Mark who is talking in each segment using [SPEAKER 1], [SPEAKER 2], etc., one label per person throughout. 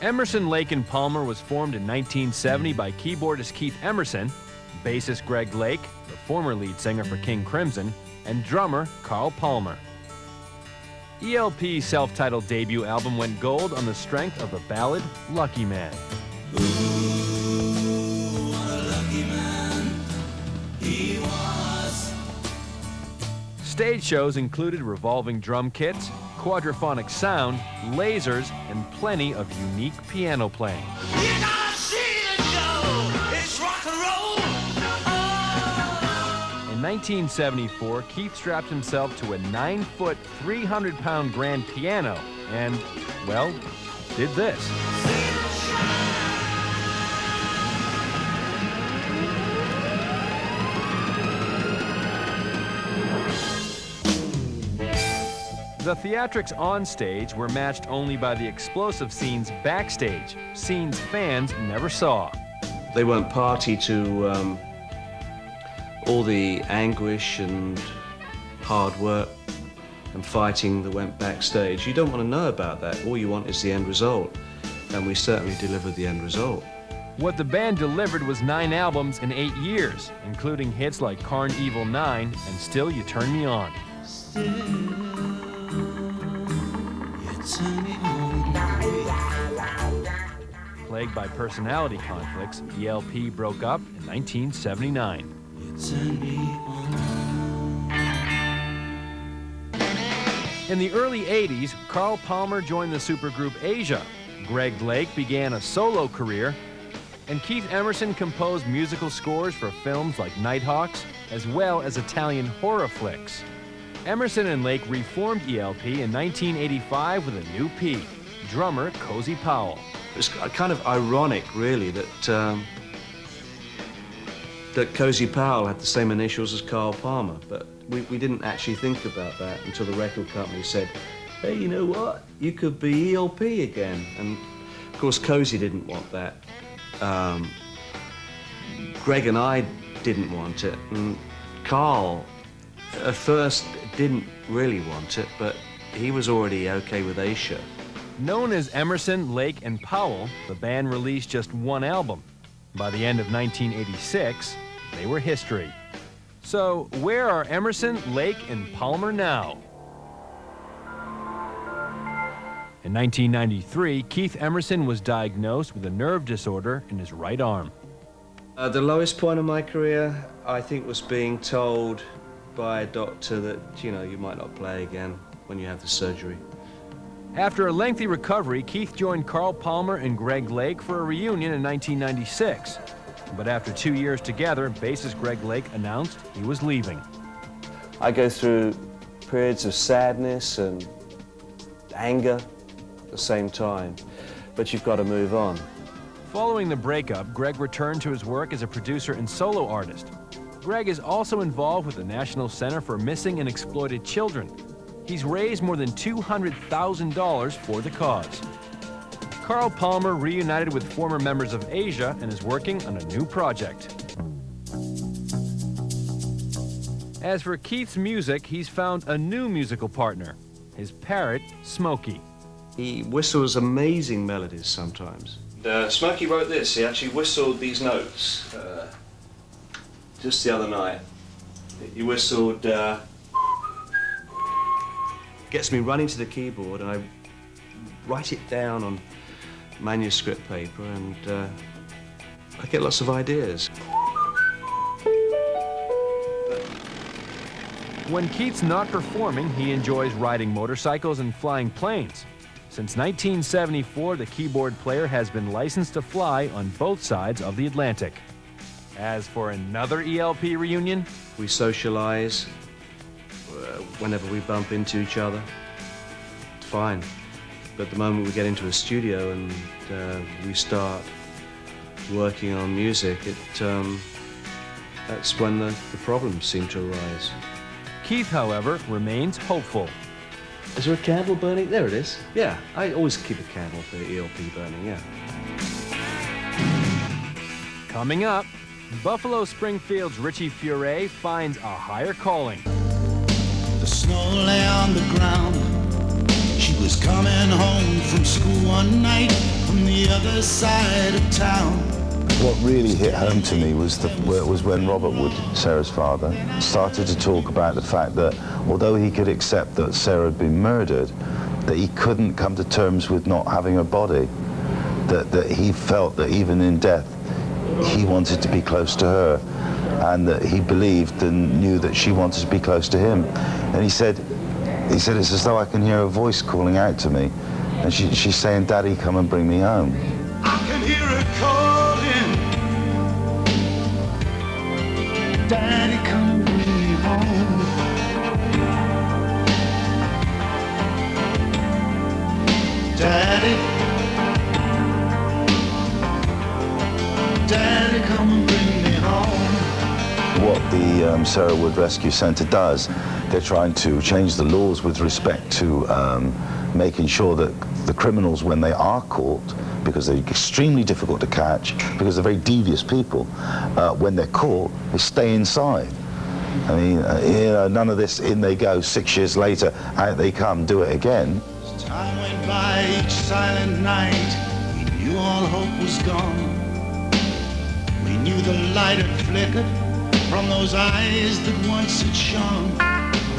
[SPEAKER 1] Emerson, Lake and Palmer was formed in 1970 by keyboardist Keith Emerson, bassist Greg Lake, the former lead singer for King Crimson, and drummer Carl Palmer. ELP's self-titled debut album went gold on the strength of the ballad Lucky Man.
[SPEAKER 2] Ooh, what a lucky man he was.
[SPEAKER 1] Stage shows included revolving drum kits, quadraphonic sound, lasers, and plenty of unique piano playing.
[SPEAKER 2] You gotta see the show, it's rock and roll.
[SPEAKER 1] In 1974, Keith strapped himself to a 9-foot, 300-pound grand piano and, well, did this. The theatrics on stage were matched only by the explosive scenes backstage, scenes fans never saw.
[SPEAKER 3] They weren't party to all the anguish and hard work and fighting that went backstage. You don't want to know about that. All you want is the end result. And we certainly delivered the end result.
[SPEAKER 1] What the band delivered was 9 albums in 8 years, including hits like Carn Evil 9 and Still You Turn Me On. Plagued by personality conflicts, ELP broke up in 1979. In the early 80s, Carl Palmer joined the supergroup Asia. Greg Lake began a solo career, and Keith Emerson composed musical scores for films like Nighthawks, as well as Italian horror flicks. Emerson and Lake reformed ELP in 1985 with a new P, drummer Cozy Powell.
[SPEAKER 3] It's kind of ironic, really, that Cozy Powell had the same initials as Carl Palmer, but we didn't actually think about that until the record company said, hey, you know what? You could be ELP again. And, of course, Cozy didn't want that. Greg and I didn't want it, and Carl, at first, didn't really want it, but he was already okay with Asia.
[SPEAKER 1] Known as Emerson, Lake, and Powell, the band released just 1 album. By the end of 1986, they were history. So, where are Emerson, Lake, and Palmer now? In 1993, Keith Emerson was diagnosed with a nerve disorder in his right arm.
[SPEAKER 3] The lowest point of my career, I think, was being told by a doctor that, you know, you might not play again when you have the surgery.
[SPEAKER 1] After a lengthy recovery, Keith joined Carl Palmer and Greg Lake for a reunion in 1996. But after 2 years together, bassist Greg Lake announced he was leaving.
[SPEAKER 3] I go through periods of sadness and anger at the same time, but you've got to move on.
[SPEAKER 1] Following the breakup, Greg returned to his work as a producer and solo artist. Greg is also involved with the National Center for Missing and Exploited Children. He's raised more than $200,000 for the cause. Carl Palmer reunited with former members of Asia and is working on a new project. As for Keith's music, he's found a new musical partner, his parrot, Smokey.
[SPEAKER 3] He whistles amazing melodies sometimes. Smokey wrote this. He actually whistled these notes just the other night. He whistled, gets me running to the keyboard, and I write it down on manuscript paper, and I get lots of ideas.
[SPEAKER 1] When Keith's not performing, he enjoys riding motorcycles and flying planes. Since 1974, the keyboard player has been licensed to fly on both sides of the Atlantic. As for another ELP reunion,
[SPEAKER 3] we socialize whenever we bump into each other. It's fine. But the moment we get into a studio and we start working on music, that's when the problems seem to arise.
[SPEAKER 1] Keith, however, remains hopeful.
[SPEAKER 3] Is there a candle burning? There it is. Yeah, I always keep a candle for ELP burning, yeah.
[SPEAKER 1] Coming up, Buffalo Springfield's Richie Furay finds a higher calling.
[SPEAKER 2] The snow lay on the ground. She was
[SPEAKER 4] was coming home from school one night from the other side of town.
[SPEAKER 5] What really hit home to me was when Robert Wood, Sarah's father, started to talk about the fact that although he could accept that Sarah had been murdered, that he couldn't come to terms with not having a body, that he felt that even in death he wanted to be close to her, and that he believed and knew that she wanted to be close to him. And he said it's as though I can hear a voice calling out to me, and she's saying, "Daddy, come and bring me home."
[SPEAKER 4] I can hear her calling, "Daddy, come and bring me home." Daddy, Daddy, come and bring me home.
[SPEAKER 5] What the Sarah Wood Rescue Centre does, they're trying to change the laws with respect to making sure that the criminals, when they are caught, because they're extremely difficult to catch, because they're very devious people, when they're caught, they stay inside. I mean, you know, none of this in they go, 6 years later, out they come, do it again.
[SPEAKER 4] As time went by each silent night, we knew all hope was gone. We knew the light had flickered from those eyes that once had shone.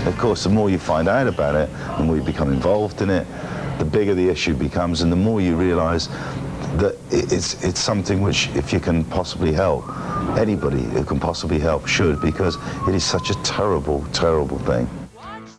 [SPEAKER 5] Of course, the more you find out about it, the more you become involved in it, the bigger the issue becomes, and the more you realise that it's something which, if you can possibly help, anybody who can possibly help should, because it is such a terrible, terrible thing.